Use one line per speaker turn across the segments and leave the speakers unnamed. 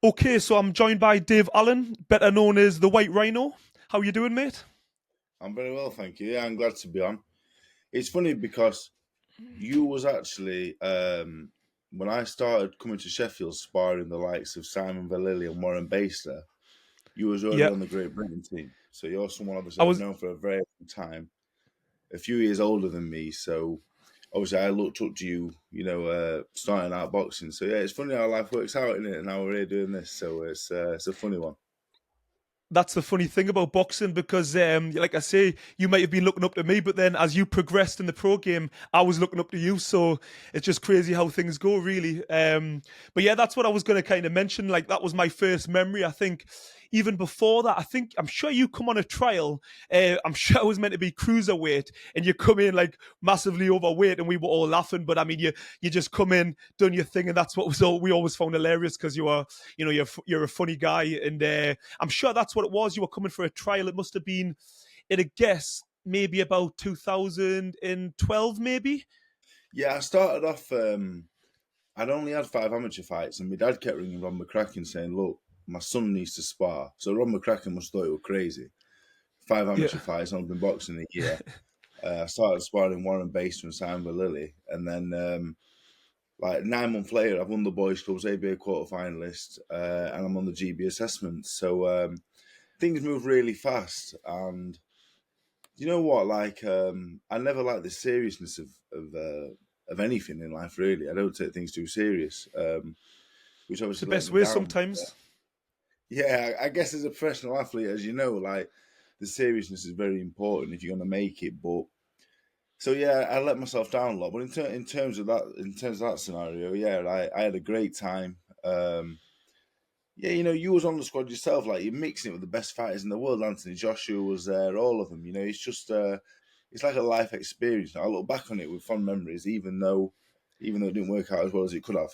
Okay, so I'm joined by Dave Allen, better known as the White Rhino. How you doing, mate?
I'm very well, thank you. Yeah, I'm glad to be on. It's funny because you was actually when I started coming to Sheffield, sparring the likes of Simon Vallily and Warren Baster. You was already
Yeah,
on the Great Britain team, so you're someone obviously
I
I've
was.
known for a very long time. A few years older than me, so obviously I looked up to you. Starting out boxing. So yeah, it's funny how life works out, isn't it? And how we're here doing this. So it's a funny one.
That's the funny thing about boxing because, like I say, you might have been looking up to me, but then as you progressed in the pro game, I was looking up to you. So it's just crazy how things go, really. But yeah, that's what I was going to kind of mention. Like that was my first memory. I think even before that, I'm sure you come on a trial. I'm sure it was meant to be cruiserweight, and you come in like massively overweight, and we were all laughing. But I mean, you just come in, done your thing, and that's what was all we always found hilarious because you're a funny guy, and I'm sure that's what it was. You were coming for a trial. It must have been, at a guess, maybe about 2012, maybe.
Yeah, I started off. I'd only had 5 amateur fights, and my dad kept ringing Ron McCracken saying, "Look, my son needs to spar." So Ron McCracken must have thought it was crazy. Five
Yeah.
amateur fights, I've been boxing a year. I started sparring Warren Baster and Simon Lilly, and then like 9 months later, I've won the Boys Club's ABA quarter finalist, and I'm on the GB assessment. So things move really fast, and you know what? Like I never like the seriousness of anything in life. Really, I don't take things too serious. Which
It's the
obviously let
best
me
way
down.
sometimes.
Yeah, I guess as a professional athlete, as you know, like the seriousness is very important if you're going to make it. But so yeah, I let myself down a lot. But in terms of that scenario, yeah, I had a great time. Yeah, you was on the squad yourself. Like you're mixing it with the best fighters in the world. Anthony Joshua was there, all of them. It's just it's like a life experience. I look back on it with fond memories, even though it didn't work out as well as it could have.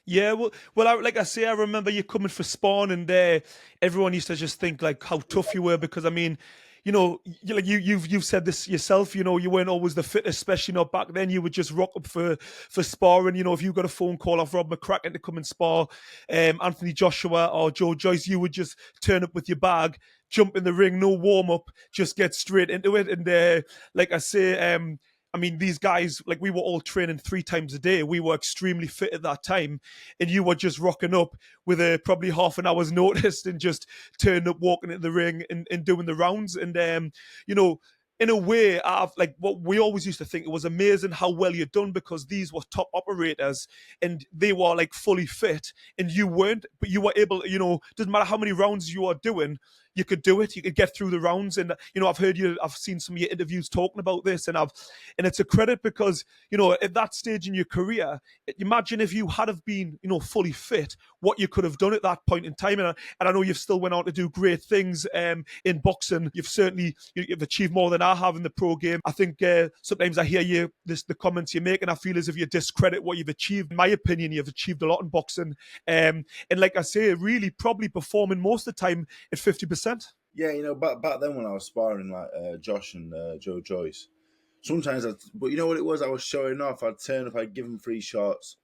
Yeah, like I say, I remember you coming for Spawn, and everyone used to just think like how tough you were because I mean, you've said this yourself. You weren't always the fittest, especially not back then. You would just rock up for sparring. If you got a phone call off Rob McCracken to come and spar Anthony Joshua or Joe Joyce, you would just turn up with your bag, jump in the ring, no warm up, just get straight into it. And like I say, I mean, these guys, like we were all training 3 times a day. We were extremely fit at that time. And you were just rocking up with a probably half an hour's notice and just turning up, walking into the ring and doing the rounds. And, you know, in a way, I've like what we always used to think it was amazing how well you'd done because these were top operators and they were like fully fit and you weren't, but you were able, doesn't matter how many rounds you are doing, you could do it. You could get through the rounds, and I've seen some of your interviews talking about this, and it's a credit because at that stage in your career, imagine if you had have been fully fit, what you could have done at that point in time. And I know you've still went on to do great things in boxing. You've achieved more than I have in the pro game. I think sometimes I hear the comments you make, and I feel as if you discredit what you've achieved. In my opinion, you've achieved a lot in boxing, and like I say, really probably performing most of the time at 50%.
Yeah, back then when I was sparring like Josh and Joe Joyce, sometimes but you know what it was? I was showing off. I'd turn up, I'd give them free shots.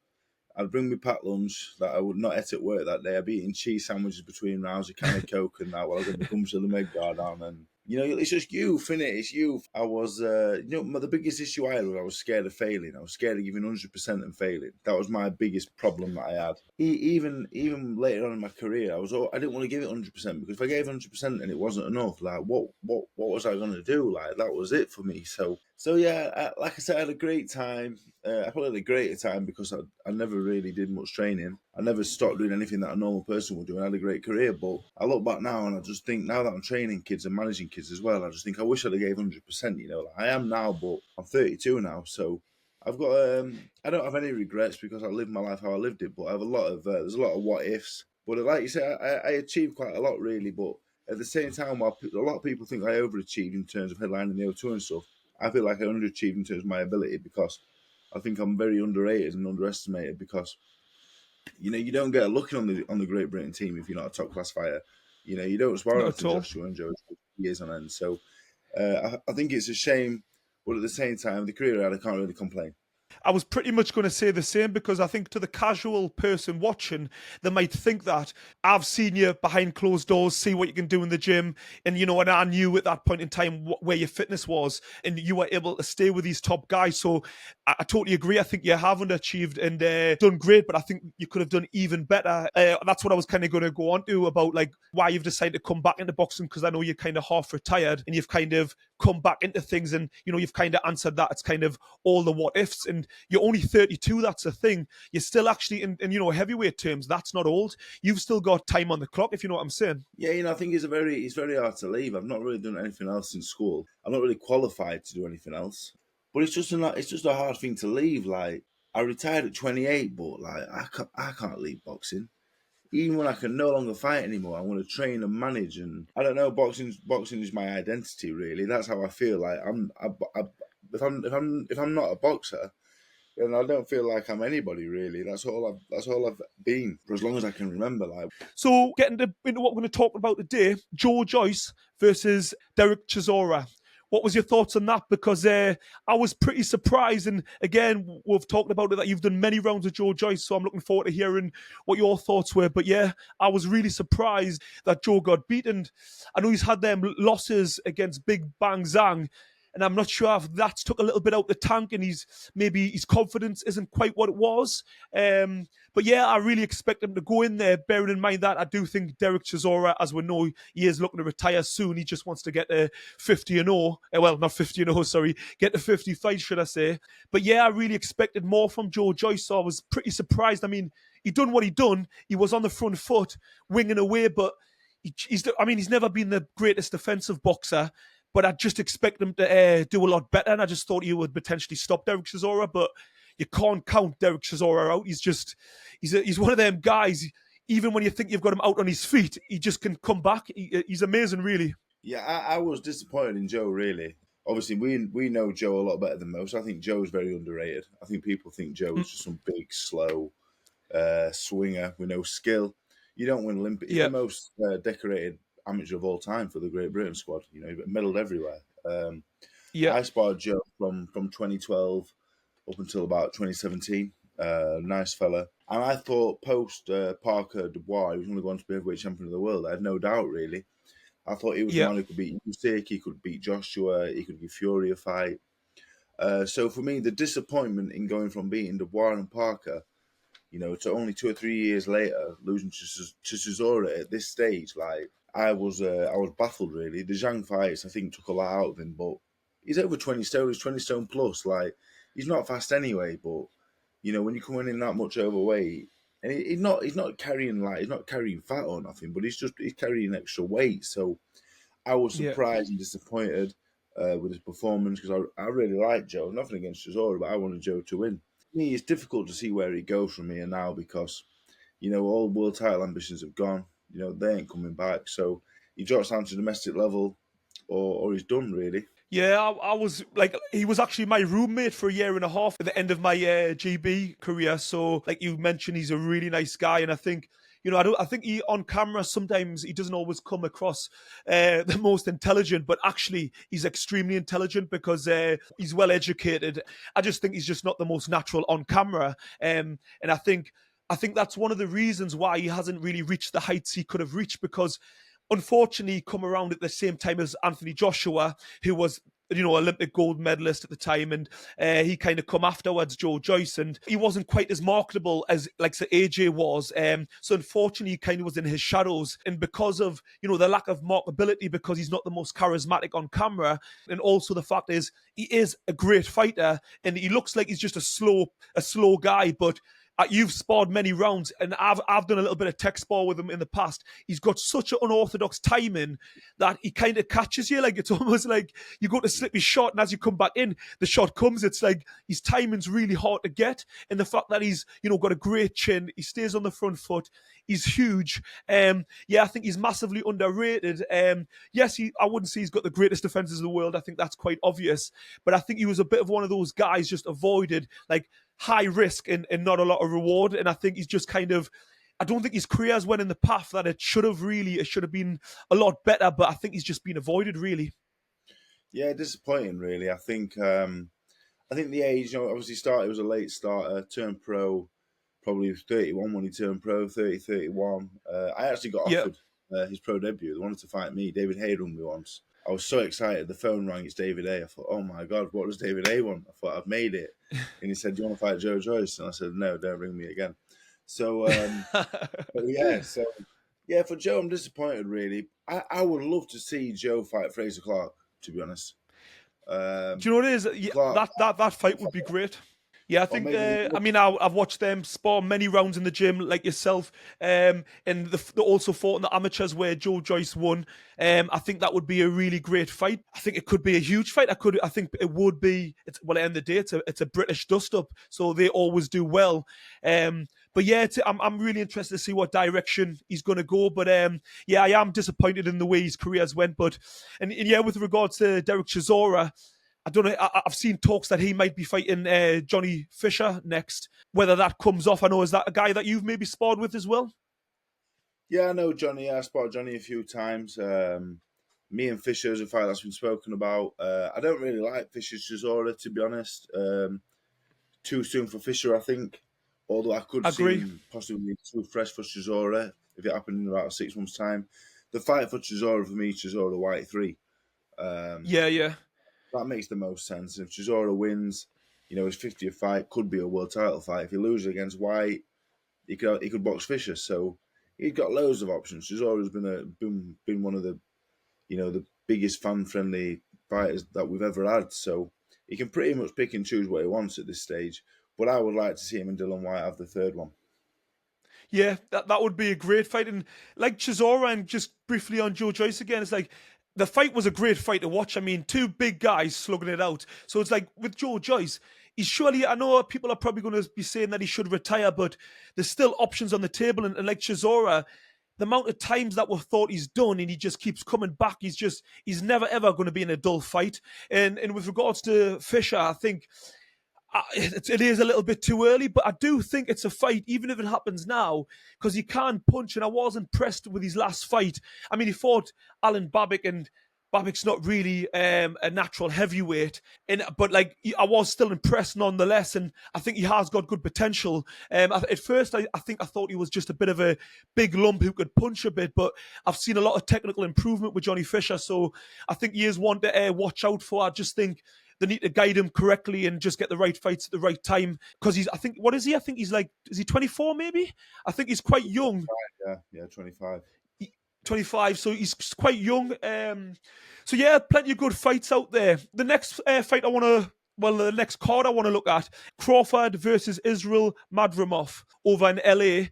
I'd bring me packed lunch that I would not eat at work that day. I'd be eating cheese sandwiches between rounds, a can of Coke and that while I got my gums to the med guard on. And, it's just youth, innit? It's youth. I was, the biggest issue I had was I was scared of failing. I was scared of giving 100% and failing. That was my biggest problem that I had. Even later on in my career, I didn't want to give it 100% because if I gave 100% and it wasn't enough, like what was I going to do? Like that was it for me. So yeah, like I said, I had a great time. I probably had a greater time because I never really did much training. I never stopped doing anything that a normal person would do, and I had a great career. But I look back now and I just think now that I'm training kids and managing kids as well, I just think I wish I'd have gave 100%. Like I am now, but I'm 32 now, so I've got I don't have any regrets because I lived my life how I lived it. But I have a lot of there's a lot of what ifs. But like you said, I achieved quite a lot really. But at the same time, while a lot of people think I overachieved in terms of headlining the O2 and stuff, I feel like I underachieved in terms of my ability because I think I'm very underrated and underestimated because you don't get a look on the Great Britain team if you're not a top class fighter. You don't spar
Not at
Anthony
all.
Joshua and Joe for years on end. So I think it's a shame, but at the same time, the career I had, I can't really complain.
I was pretty much going to say the same because I think to the casual person watching, they might think that I've seen you behind closed doors, see what you can do in the gym. And, and I knew at that point in time where your fitness was and you were able to stay with these top guys. So I totally agree. I think you have underachieved and done great, but I think you could have done even better. That's what I was kind of going to go on to about like why you've decided to come back into boxing because I know you're kind of half retired and you've kind of come back into things and, you've kind of answered that. It's kind of all the what ifs and you're only 32. That's the thing. You're still actually in heavyweight terms. That's not old. You've still got time on the clock, if you know what I'm saying.
Yeah, I think it's very hard to leave. I've not really done anything else in school. I'm not really qualified to do anything else. But it's just a hard thing to leave. Like I retired at 28, but like I can't leave boxing. Even when I can no longer fight anymore, I want to train and manage. And I don't know, boxing is my identity. Really, that's how I feel. Like if I'm not a boxer, then I don't feel like I'm anybody really. That's all I've been for as long as I can remember. Like,
So getting into what we're going to talk about today, Joe Joyce versus Derek Chisora. What was your thoughts on that? Because I was pretty surprised. And again, we've talked about it that you've done many rounds with Joe Joyce. So I'm looking forward to hearing what your thoughts were. But yeah, I was really surprised that Joe got beaten. I know he's had them losses against Big Bang Zhang. And I'm not sure if that's took a little bit out the tank and maybe his confidence isn't quite what it was. But yeah, I really expect him to go in there, bearing in mind that I do think Derek Chisora, as we know, he is looking to retire soon. He just wants to get to 50-0. Well, not 50-0, sorry. Get to 50 fights, should I say. But yeah, I really expected more from Joe Joyce, so I was pretty surprised. I mean, he done what he done. He was on the front foot, winging away, but he's never been the greatest defensive boxer. But I just expect him to do a lot better, and I just thought he would potentially stop Derek Chisora, but you can't count Derek Chisora out. He's one of them guys. Even when you think you've got him out on his feet, he just can come back. He's amazing, really.
yeah, I was disappointed in Joe. Really, obviously we know Joe a lot better than most. I think Joe's very underrated. I think people think Joe is just some big, slow swinger with no skill. You don't win Olympic. He's
Yeah,
the most decorated amateur of all time for the Great Britain squad. He medalled everywhere.
yeah,
I sparred Joe from 2012 up until about 2017. Nice fella. And I thought post Parker Dubois, he was going to go on to be heavyweight champion of the world. I had no doubt, really. I thought he was the
yeah,
man who could beat Usyk, he could beat Joshua, he could give Fury a fight. So for me, the disappointment in going from beating Dubois and Parker, to only 2 or 3 years later losing to Chisora at this stage, like I was baffled really. The Zhang fights I think took a lot out of him, but he's over 20 stone. He's 20 stone plus. Like he's not fast anyway, but when you come in that much overweight, and he's not carrying fat or nothing, but he's carrying extra weight. So I was
yeah.
surprised and disappointed with his performance because I really like Joe. Nothing against Chisora, but I wanted Joe to win. For me, it's difficult to see where he goes from here now because all world title ambitions have gone. They ain't coming back. So he drops down to domestic level, or he's done really.
Yeah, I was like, he was actually my roommate for a year and a half at the end of my GB career. So, like you mentioned, he's a really nice guy, and I think, I think he on camera sometimes he doesn't always come across the most intelligent, but actually he's extremely intelligent because he's well educated. I just think he's just not the most natural on camera, and I think. I think that's one of the reasons why he hasn't really reached the heights he could have reached because unfortunately he come around at the same time as Anthony Joshua, who was Olympic gold medalist at the time, and he kind of come afterwards, Joe Joyce, and he wasn't quite as marketable as like Sir AJ was. So unfortunately, he kind of was in his shadows, and because of the lack of marketability, because he's not the most charismatic on camera, and also the fact is he is a great fighter, and he looks like he's just a slow guy, but you've sparred many rounds, and I've done a little bit of tech spar with him in the past. He's got such an unorthodox timing that he kind of catches you. Like it's almost like you go to slip his shot, and as you come back in, the shot comes. It's like his timing's really hard to get, and the fact that he's got a great chin, he stays on the front foot, he's huge. Yeah, I think he's massively underrated. Yes, I wouldn't say he's got the greatest defenses in the world. I think that's quite obvious, but I think he was a bit of one of those guys just avoided like high risk and not a lot of reward. And I think he's just kind of, I don't think his career has went in the path that it should have been a lot better, but I think he's just been avoided really.
Yeah, disappointing really. I think I think the age, obviously started, he was a late starter, turned pro, probably was 31 when he turned pro, 30, 31. I actually got
Yeah.
offered his pro debut. They wanted to fight me. David Hay rung me once. I was so excited. The phone rang. It's David Hay. I thought, oh my God, what does David Hay want? I thought, I've made it. And he said, do you want to fight Joe Joyce? And I said, no, don't ring me again. So, but yeah, so yeah, for Joe, I'm disappointed, really. I would love to see Joe fight Fraser Clark, to be honest.
Do you know what it is? Yeah,
Clark,
that fight would be great. Yeah, I
or
think.
maybe
I mean, I've watched them spar many rounds in the gym, like yourself, and they also fought in the amateurs where Joe Joyce won. I think that would be a really great fight. I think it could be a huge fight. I think it would be. Well, at the end of the day, it's a British dust-up, so they always do well. But yeah, I'm really interested to see what direction he's going to go. But yeah, I am disappointed in the way his career has went. But and yeah, with regards to Derek Chisora, I don't know. I've seen talks that he might be fighting Johnny Fisher next. Whether that comes off, I know, is that a guy that you've maybe sparred with as well?
yeah, I know Johnny. I spotted Johnny a few times. Me and Fisher is a fight that's been spoken about. I don't really like Fisher's Chisora, to be honest. Too soon for Fisher, I think. Although I could
I
see
agree.
him possibly being too fresh for Chisora if it happened in about 6 months' time. The fight for Chisora, for me, Chisora White 3. Um,
Yeah, yeah.
that makes the most sense. If Chisora wins, his 50th fight could be a world title fight. If he loses against White, he could box Fisher. So he's got loads of options. Chisora's been one of the biggest fan friendly fighters that we've ever had. So he can pretty much pick and choose what he wants at this stage. But I would like to see him and Dylan White have the third one.
Yeah, that would be a great fight. And like Chisora, and just briefly on Joe Joyce again, it's like the fight was a great fight to watch. I mean, two big guys slugging it out. So it's like with Joe Joyce, he's surely, I know people are probably going to be saying that he should retire, but there's still options on the table. And like Chisora, the amount of times that we thought he's done and he just keeps coming back, he's never ever going to be in a dull fight. And with regards to Fisher, I think it is a little bit too early, but I do think it's a fight, even if it happens now, because he can punch, and I was impressed with his last fight. I mean, he fought Alan Babic, and Babic's not really a natural heavyweight, but like I was still impressed nonetheless, and I think he has got good potential. At first, I think I thought he was just a bit of a big lump who could punch a bit, but I've seen a lot of technical improvement with Johnny Fisher, so I think he is one to watch out for. I just think they need to guide him correctly and just get the right fights at the right time. Because I think, what is he? I think he's like, is he 24 maybe? I think he's quite young.
Yeah, 25.
25, so he's quite young. So yeah, plenty of good fights out there. The next fight the next card I want to look at, Crawford versus Israil Madrimov over in LA.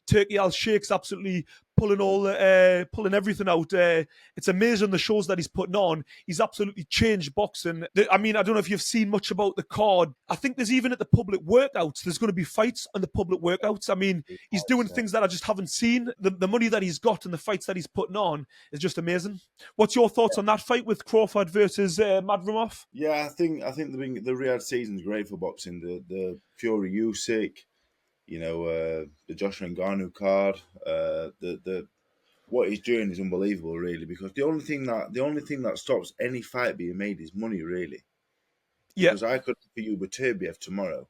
Turkey Al Sheikh's absolutely pulling everything out. It's amazing the shows that he's putting on. He's absolutely changed boxing. I mean, I don't know if you've seen much about the card. I think there's even at the public workouts, there's going to be fights on the public workouts. I mean, he's doing things that I just haven't seen. The money that he's got and the fights that he's putting on is just amazing. What's your thoughts on that fight with Crawford versus Madrimov?
Yeah, I think the Riyadh season's great for boxing. The Fury Usyk, the Joshua Ngannou card, the what he's doing is unbelievable, really. Because the only thing that stops any fight being made is money, really.
Yeah,
Because I could offer you Baturbiev tomorrow,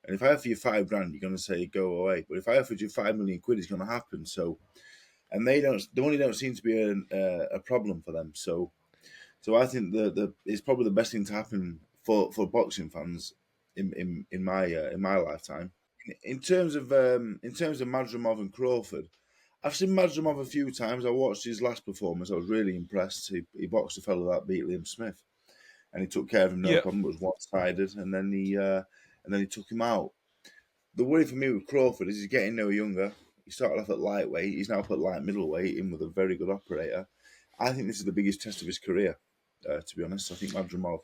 and if I offer you 5 grand, you're going to say go away. But if I offered you 5 million quid, it's going to happen. So, and the money don't seem to be a problem for them. So I think the it's probably the best thing to happen for boxing fans in my lifetime. In terms of Madrimov and Crawford, I've seen Madrimov a few times. I watched his last performance. I was really impressed. He boxed a fellow that beat Liam Smith, and he took care of him no
yeah,
problem. It was one-sided, and then he took him out. The worry for me with Crawford is he's getting no younger. He started off at lightweight. He's now put light middleweight in with a very good operator. I think this is the biggest test of his career. To be honest, I think Madrimov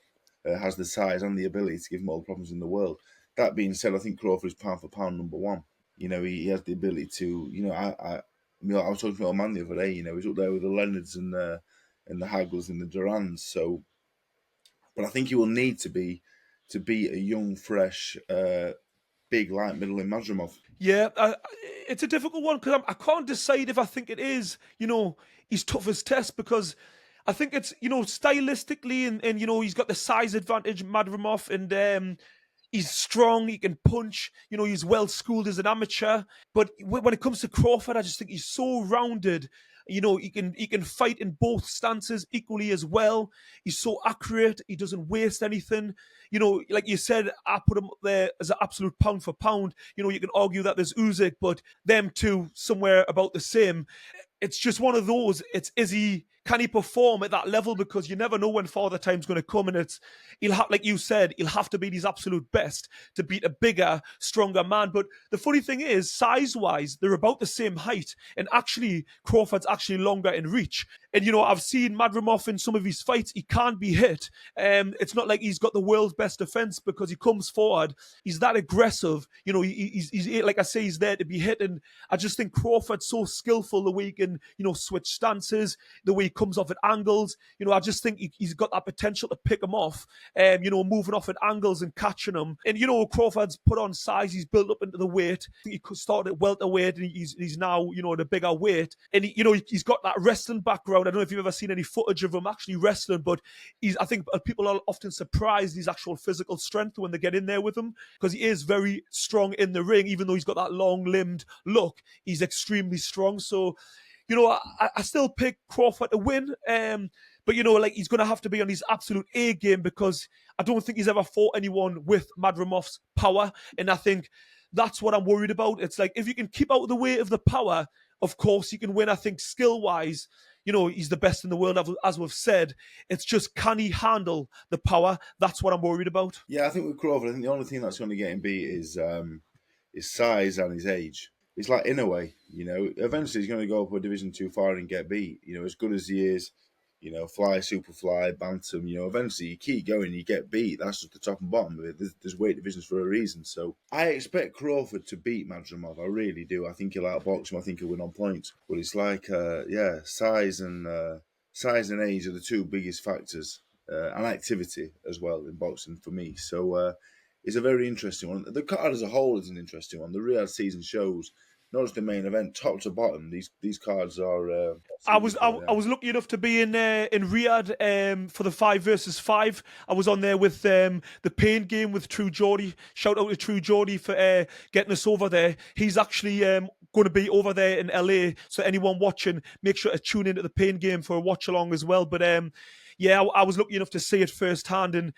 has the size and the ability to give him all the problems in the world. That being said, I think Crawford is pound for pound number one. He has the ability to. I was talking to my old man the other day. He's up there with the Leonards and the Hagels and the Durans. So, but I think he will need to be a young, fresh, big light middle in Madrimov.
yeah. It's a difficult one because I can't decide if I think it is, his toughest test because I think it's, stylistically, and he's got the size advantage, Madrimov, and he's strong, he can punch, he's well schooled as an amateur. But when it comes to Crawford, I just think he's so rounded. He can fight in both stances equally as well. He's so accurate, he doesn't waste anything. Like you said, I put him up there as an absolute pound for pound. You can argue that there's Usyk, but them two somewhere about the same. It's just one of those. Can he perform at that level? Because you never know when Father Time's going to come, and he'll have, like you said, he'll have to be his absolute best to beat a bigger, stronger man. But the funny thing is, size-wise, they're about the same height, and actually, Crawford's actually longer in reach. And I've seen Madrimov in some of his fights; he can't be hit. It's not like he's got the world's best defense because he comes forward. He's that aggressive. He's like I say, he's there to be hit, and I just think Crawford's so skillful the way he can, switch stances, the way he comes off at angles. I just think he's got that potential to pick him off, moving off at angles and catching him. And, Crawford's put on size. He's built up into the weight. I think he started at welterweight and he's now, at a bigger weight. And, he's got that wrestling background. I don't know if you've ever seen any footage of him actually wrestling, but I think people are often surprised his actual physical strength when they get in there with him, because he is very strong in the ring. Even though he's got that long-limbed look, he's extremely strong. So, I still pick Crawford to win. But, like, he's going to have to be on his absolute A game, because I don't think he's ever fought anyone with Madrimov's power. And I think that's what I'm worried about. It's like, if you can keep out of the way of the power, of course you can win. I think skill-wise, he's the best in the world, as we've said. It's just, can he handle the power? That's what I'm worried about.
Yeah, I think with Crawford, I think the only thing that's going to get him beat is his size and his age. It's like Inoue, eventually he's going to go up a division too far and get beat. As good as he is, fly, super fly, bantam, eventually you keep going, you get beat. That's just the top and bottom of it. There's weight divisions for a reason. So I expect Crawford to beat Madrimov. I really do. I think he'll outbox him. I think he'll win on points. But it's like, size and age are the two biggest factors, and activity as well in boxing for me. So it's a very interesting one. The card as a whole is an interesting one. The Riyadh season shows, not just the main event, top to bottom. These cards are.
I was lucky enough to be in Riyadh for the 5 versus 5. I was on there with the Pain Game with True Geordie. Shout out to True Geordie for getting us over there. He's actually going to be over there in LA. So anyone watching, make sure to tune into the Pain Game for a watch along as well. But I was lucky enough to see it firsthand, and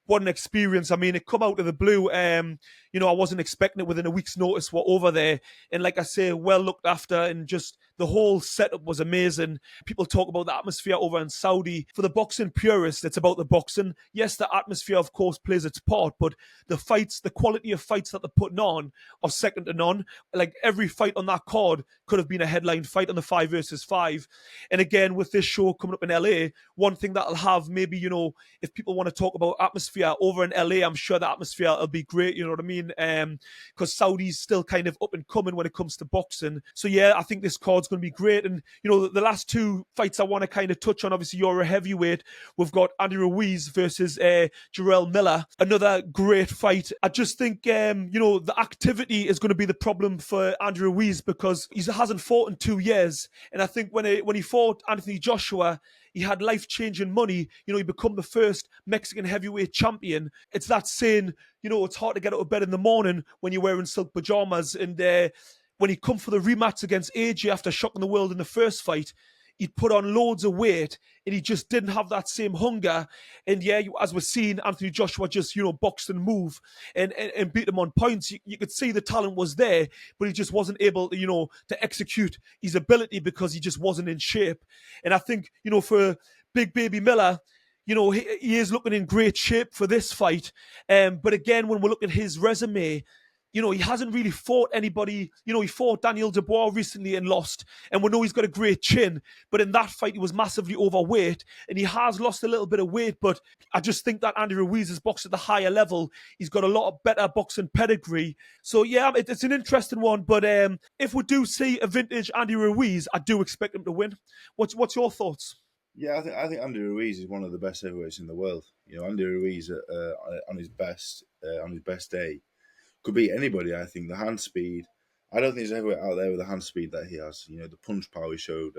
what an experience. I mean, it come out of the blue. I wasn't expecting it. Within a week's notice, we're over there. And like I say, well looked after, and just the whole setup was amazing. People talk about the atmosphere over in Saudi. For the boxing purists, it's about the boxing. Yes, the atmosphere, of course, plays its part, but the fights, the quality of fights that they're putting on are second to none. Like, every fight on that card could have been a headline fight on the 5 versus 5. And again, with this show coming up in LA, one thing that'll have, maybe, if people want to talk about atmosphere over in LA, I'm sure the atmosphere will be great, you know what I mean? Because Saudi's still kind of up and coming when it comes to boxing. So yeah, I think this card's going to be great. And the last 2 fights I want to kind of touch on, obviously you're a heavyweight. We've got Andy Ruiz versus Jarrell Miller. Another great fight. I just think the activity is going to be the problem for Andy Ruiz, because he hasn't fought in 2 years. And I think when he fought Anthony Joshua, he had life-changing money. He become the first Mexican heavyweight champion. It's that saying, it's hard to get out of bed in the morning when you're wearing silk pajamas. And when he come for the rematch against AJ after shocking the world in the first fight, he'd put on loads of weight and he just didn't have that same hunger. And yeah, as we're seeing, Anthony Joshua just, boxed and move and beat him on points. You could see the talent was there, but he just wasn't able to, to execute his ability because he just wasn't in shape. And I think, for Big Baby Miller, he is looking in great shape for this fight. But again, when we look at his resume, he hasn't really fought anybody. He fought Daniel Dubois recently and lost. And we know he's got a great chin. But in that fight, he was massively overweight. And he has lost a little bit of weight. But I just think that Andy Ruiz has boxed at the higher level. He's got a lot of better boxing pedigree. So, yeah, it's an interesting one. But if we do see a vintage Andy Ruiz, I do expect him to win. What's your thoughts?
Yeah, I think Andy Ruiz is one of the best heavyweights in the world. Andy Ruiz on his best day could beat anybody. I think the hand speed. I don't think there's a heavyweight out there with the hand speed that he has. The punch power he showed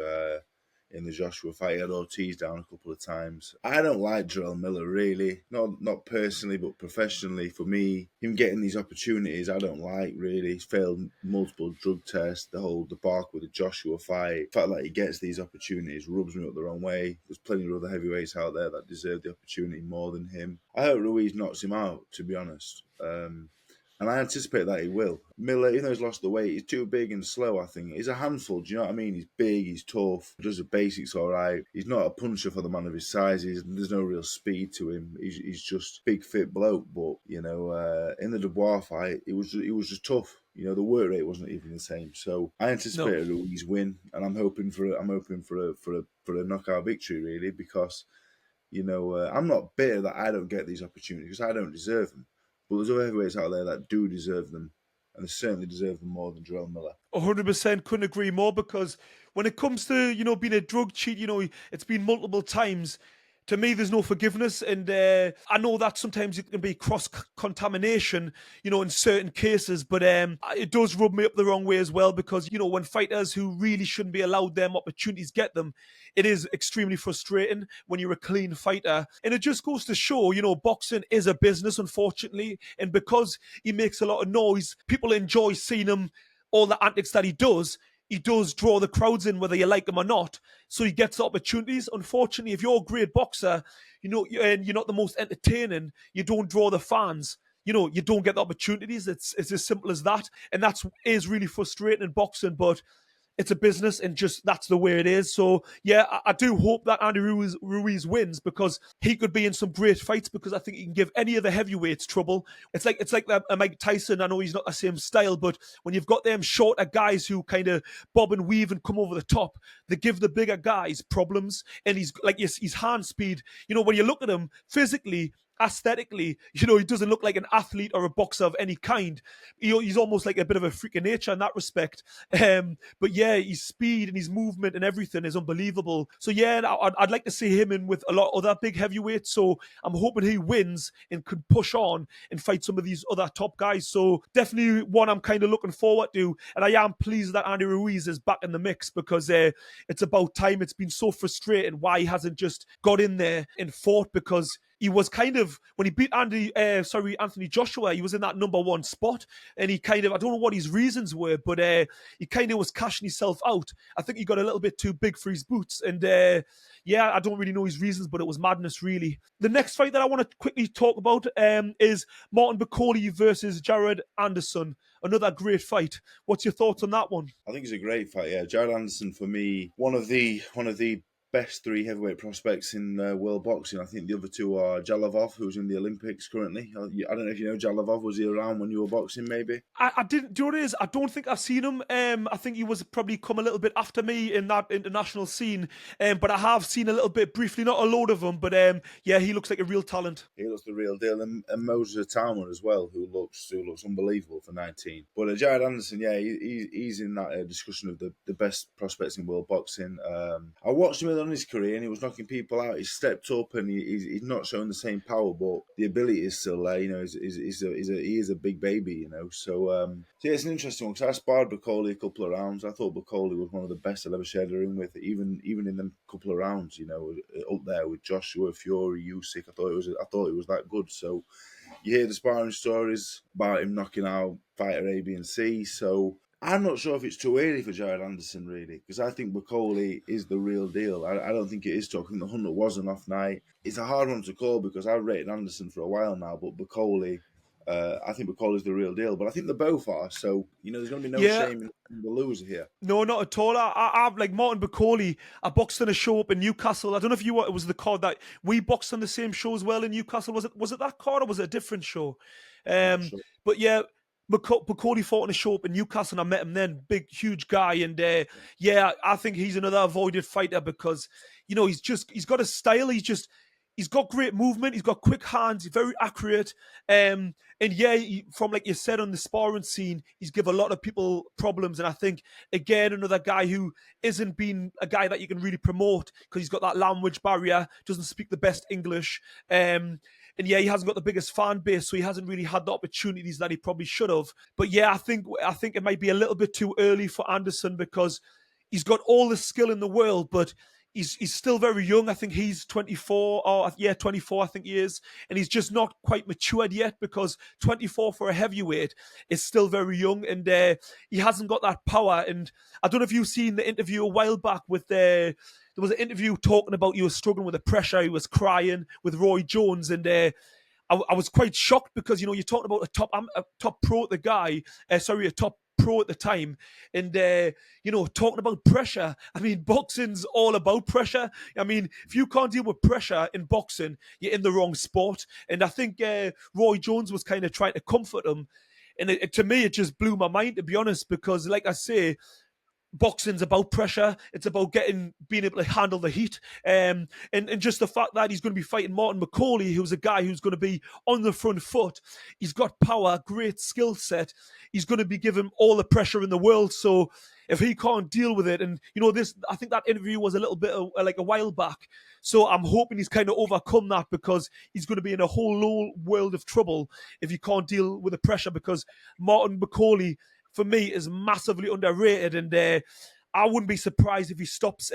in the Joshua fight. He had Ortiz down a couple of times. I don't like Jarrell Miller, really. Not personally, but professionally. For me, him getting these opportunities, I don't like, really. He's failed multiple drug tests, the whole debacle with the Joshua fight. The fact that he gets these opportunities rubs me up the wrong way. There's plenty of other heavyweights out there that deserve the opportunity more than him. I hope Ruiz knocks him out, to be honest. And I anticipate that he will. Miller, even though he's lost the weight, he's too big and slow, I think. He's a handful, do you know what I mean? He's big, he's tough, does the basics all right. He's not a puncher for the man of his size. There's no real speed to him. He's just big, fit bloke. But, you know, in the Dubois fight, it was just tough. You know, the work rate wasn't even the same. So I anticipate a Ruiz win, and I'm hoping for a knockout victory, really, because, you know, I'm not bitter that I don't get these opportunities because I don't deserve them. But there's other heavyweights out there that do deserve them, and they certainly deserve them more than Jarrell Miller.
100% couldn't agree more, because when it comes to, you know, being a drug cheat, you know, it's been multiple times. To me, there's no forgiveness, and I know that sometimes it can be cross-contamination, you know, in certain cases, but it does rub me up the wrong way as well, because, you know, when fighters who really shouldn't be allowed them opportunities get them, it is extremely frustrating when you're a clean fighter. And it just goes to show, you know, boxing is a business, unfortunately, and because he makes a lot of noise, people enjoy seeing him, all the antics that he does draw the crowds in, whether you like him or not. So he gets opportunities. Unfortunately, if you're a great boxer, you know, and you're not the most entertaining, you don't draw the fans. You know, you don't get the opportunities. It's as simple as that. And that is really frustrating in boxing, but it's a business, and just that's the way it is. So yeah, I do hope that Andy Ruiz wins, because he could be in some great fights, because I think he can give any of the heavyweights trouble. It's like that Mike Tyson. I know he's not the same style, but when you've got them shorter guys who kind of bob and weave and come over the top, they give the bigger guys problems. And he's like his hand speed. You know, when you look at him physically, aesthetically, you know, he doesn't look like an athlete or a boxer of any kind. You know, he's almost like a bit of a freak of nature in that respect. But yeah, his speed and his movement and everything is unbelievable. So yeah, I'd like to see him in with a lot of other big heavyweights. So I'm hoping he wins and could push on and fight some of these other top guys. So definitely one I'm kind of looking forward to. And I am pleased that Andy Ruiz is back in the mix, because it's about time. It's been so frustrating why he hasn't just got in there and fought, because he was kind of, when he beat Anthony Joshua, he was in that number one spot, and he kind of, I don't know what his reasons were, but he kind of was cashing himself out. I think he got a little bit too big for his boots, and yeah, I don't really know his reasons, but it was madness, really. The next fight that I want to quickly talk about is Martin Bakhodir versus Jared Anderson. Another great fight. What's your thoughts on that one?
I think it's a great fight. Yeah, Jared Anderson, for me, one of the best three heavyweight prospects in world boxing. I think the other two are Jalolov, who's in the Olympics currently. I don't know if you know Jalolov. Was he around when you were boxing, maybe?
I didn't. Do you know what it is? I don't think I've seen him. I think he was probably come a little bit after me in that international scene. But I have seen a little bit briefly, not a load of him. But yeah, he looks like a real talent.
He looks the real deal. And Moses Atama as well, who looks unbelievable for 19. But Jared Anderson, yeah, he's in that discussion of the best prospects in world boxing. I watched him on his career, and he was knocking people out. He's stepped up, and he's not showing the same power, but the ability is still there. You know, he is a big baby. You know, so yeah, it's an interesting one, because I sparred Bakhodir a couple of rounds. I thought Bakhodir was one of the best I've ever shared a ring with, even in them couple of rounds. You know, up there with Joshua, Fury, Usyk. I thought it was that good. So you hear the sparring stories about him knocking out fighter A, B, and C. So I'm not sure if it's too early for Jared Anderson, really, because I think Bakhodir is the real deal. I don't think it is too. I think the Hunter was an off night. It's a hard one to call, because I've rated Anderson for a while now, but Bakhodir, I think Bakhodir is the real deal. But I think they both are. So, you know, there's going to be no shame in the loser here.
No, not at all. I've like Martin Bakhodir. I boxed in a show up in Newcastle. I don't know if it was the card that we boxed on the same show as well in Newcastle. Was it that card, or was it a different show?
Sure.
But yeah, Bakhodir fought in a show up in Newcastle, and I met him then. Big, huge guy. And yeah, I think he's another avoided fighter, because, you know, he's got a style. He's got great movement. He's got quick hands. He's very accurate. And yeah, from like you said on the sparring scene, he's given a lot of people problems. And I think, again, another guy who isn't being a guy that you can really promote, because he's got that language barrier, doesn't speak the best English. And yeah, he hasn't got the biggest fan base, so he hasn't really had the opportunities that he probably should have. But yeah, I think it might be a little bit too early for Anderson, because he's got all the skill in the world, but he's still very young. I think he's 24, or yeah, 24. I think he is, and he's just not quite matured yet, because 24 for a heavyweight is still very young, and he hasn't got that power. And I don't know if you've seen the interview a while back with there was an interview talking about he was struggling with the pressure, he was crying with Roy Jones, and I was quite shocked, because you're talking about a top pro at the guy, a top pro at the time, and talking about pressure. I mean, boxing's all about pressure. I mean, if you can't deal with pressure in boxing, you're in the wrong sport. And I think Roy Jones was kind of trying to comfort him, and to me, it just blew my mind, to be honest, because, like I say, boxing's about pressure. It's about being able to handle the heat, and just the fact that he's going to be fighting Martin McCauley, who's a guy who's going to be on the front foot. He's got power, great skill set. He's going to be given all the pressure in the world. So if he can't deal with it, and I think that interview was a little bit like a while back. So I'm hoping he's kind of overcome that, because he's going to be in a whole world of trouble if he can't deal with the pressure. Because Martin McCauley, for me, is massively underrated, and I wouldn't be surprised if he stops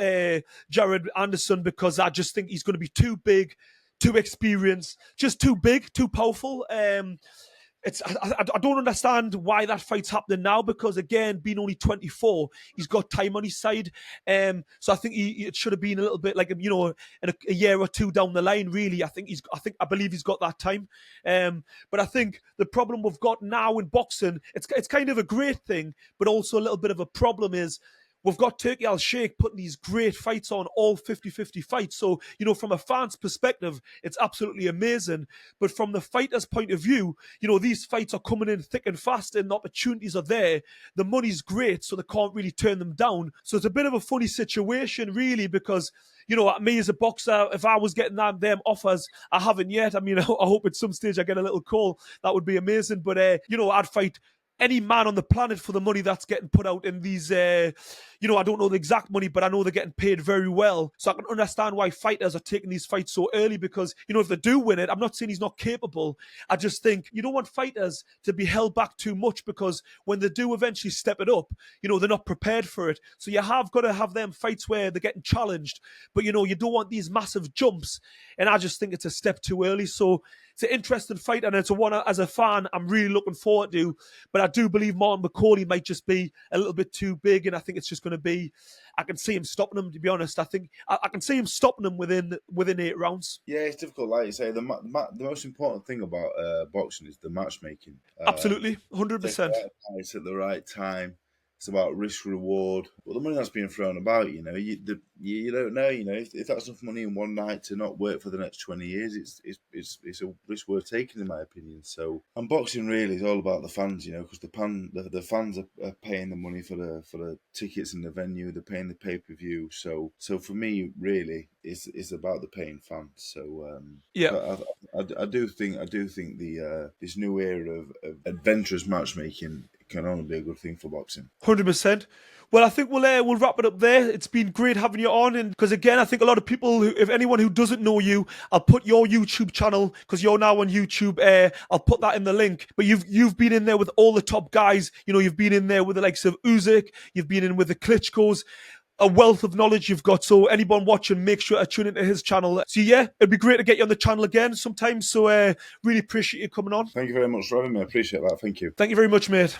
Jared Anderson, because I just think he's going to be too big, too experienced, just too big, too powerful. I don't understand why that fight's happening now, because, again, being only 24, he's got time on his side. So I think it should have been a little bit like, in a year or two down the line, really. I believe he's got that time. But I think the problem we've got now in boxing, it's kind of a great thing, but also a little bit of a problem is, we've got Turki Al-Sheikh putting these great fights on, all 50-50 fights. So, from a fan's perspective, it's absolutely amazing. But from the fighter's point of view, these fights are coming in thick and fast, and the opportunities are there. The money's great, so they can't really turn them down. So it's a bit of a funny situation, really, because, me as a boxer, if I was getting them offers, I haven't yet. I mean, I hope at some stage I get a little call. That would be amazing. But, I'd fight any man on the planet for the money that's getting put out in these, I don't know the exact money, but I know they're getting paid very well. So I can understand why fighters are taking these fights so early, because, if they do win it, I'm not saying he's not capable. I just think you don't want fighters to be held back too much, because when they do eventually step it up, they're not prepared for it. So you have got to have them fights where they're getting challenged, but, you don't want these massive jumps. And I just think it's a step too early. So it's an interesting fight, and it's one, as a fan, I'm really looking forward to. But I do believe Martin McCauley might just be a little bit too big, and I think it's just going to be, I can see him stopping him, to be honest. I think I can see him stopping him within 8 rounds.
Yeah, it's difficult. Like you say, the most important thing about boxing is the matchmaking.
Absolutely, 100%.
It's at the right time. It's about risk reward. Well, the money that's being thrown about, you don't know. If that's enough money in one night to not work for the next 20 years, it's a risk worth taking, in my opinion. So, and boxing really is all about the fans, because the fans are paying the money for the tickets and the venue. They're paying the pay-per-view. So for me, really, it's about the paying fans. So
yeah,
I do think the this new era of adventurous matchmaking can only be a good thing for boxing.
100%. Well, I think we'll wrap it up there. It's been great having you on, and because, again, I think a lot of people, if anyone who doesn't know you, I'll put your YouTube channel, because you're now on YouTube. I'll put that in the link. But you've been in there with all the top guys. You've been in there with the likes of Usyk. You've been in with the Klitschko's. A wealth of knowledge you've got. So anyone watching, make sure to tune into his channel. So yeah, it'd be great to get you on the channel again sometime. So really appreciate you coming on.
Thank you very much for having me. I appreciate that. Thank you.
Thank you very much, mate.